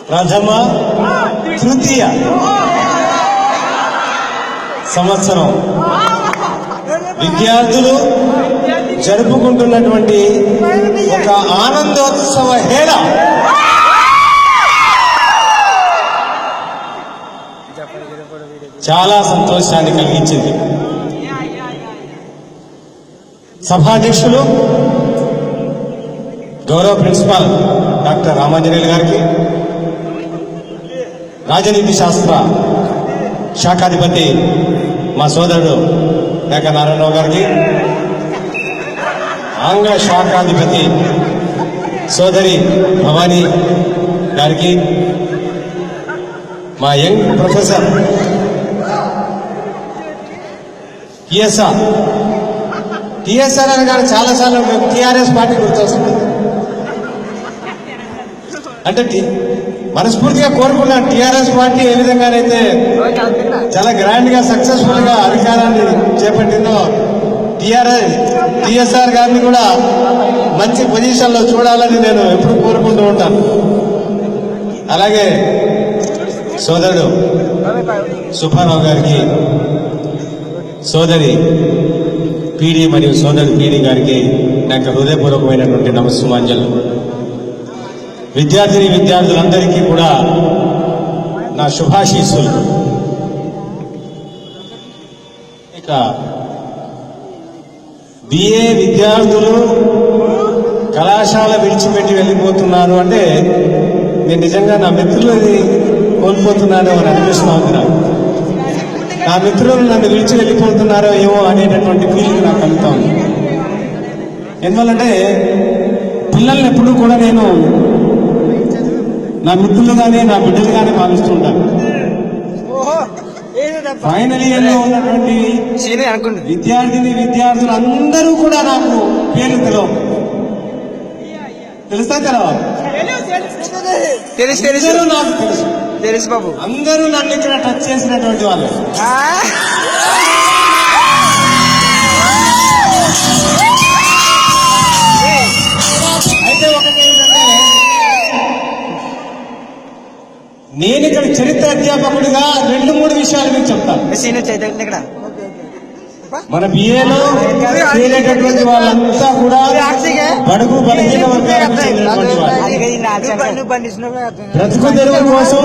ప్రథమ తృతీయ సంవత్సరం విద్యార్థులు జరుపుకుంటున్నటువంటి ఒక ఆనందోత్సవ హేళ చాలా సంతోషాన్ని కలిగించింది. సభాధ్యక్షులు గౌరవ ప్రిన్సిపాల్ డాక్టర్ రామాంజనేయులు గారికి, రాజనీతి శాస్త్ర శాఖాధిపతి మా సోదరుడు మేక నారాయణరావు గారికి, ఆంగ్ల శాఖాధిపతి సోదరి భవానీ గారికి, మా యంగ్ ప్రొఫెసర్ టిఎస్ఆర్ అనగానే చాలాసార్లు టిఆర్ఎస్ పార్టీ గుర్తొస్తుంది. అంటే మనస్ఫూర్తిగా కోరుకున్న టిఆర్ఎస్ పార్టీ ఏ విధంగానైతే చాలా గ్రాండ్ గా సక్సెస్ఫుల్ గా అధికారాన్ని చేపట్టిందో టిఎస్ఆర్ గారిని కూడా మంచి పొజిషన్ లో చూడాలని నేను ఎప్పుడు కోరుకుంటూ ఉంటాను. అలాగే సోదరుడు సుబ్బారావు గారికి, సోదరి పీడి మరియు సోదరుడు పీడి గారికి నాకు హృదయపూర్వకమైనటువంటి నమస్సుమాంజలు. విద్యార్థులందరికీ కూడా నా శుభాశీస్సులు. ఇక బిఏ విద్యార్థులు కళాశాల విడిచిపెట్టి వెళ్ళిపోతున్నారు అంటే నేను నిజంగా నా మిత్రులని కోల్పోతున్నాను అని అనిపిస్తున్నా ఉంది. నా మిత్రులు నన్ను విడిచి వెళ్ళిపోతున్నారో ఏమో అనేటటువంటి ఫీలింగ్ నాకు కలుగుతా ఉంది. ఎందువల్లంటే పిల్లల్ని ఎప్పుడూ కూడా నేను నా మిత్రులుగానే నా బిడ్డలుగానే భావిస్తుంటాను. ఫైనల్ ఇయర్ లో ఉన్నటువంటి విద్యార్థులు అందరూ కూడా నాకు పేర్లు తెలుస్తా తెలవాలి. నాకు తెలుసు బాబు. అందరూ నన్ను ఇక్కడ టచ్ చేసినటువంటి వాళ్ళు. అయితే ఒకటి ఏంటంటే, నేను ఇక్కడ చరిత్ర అధ్యాపకుడిగా 2-3 విషయాలు మీకు చెప్తాను. మన బిఏలో చేరేటటువంటి వాళ్ళంతా కూడా బడుగు బలహీన వర్గాలకు చెందినటువంటి వాళ్ళు. బ్రతుకు తెరువు కోసం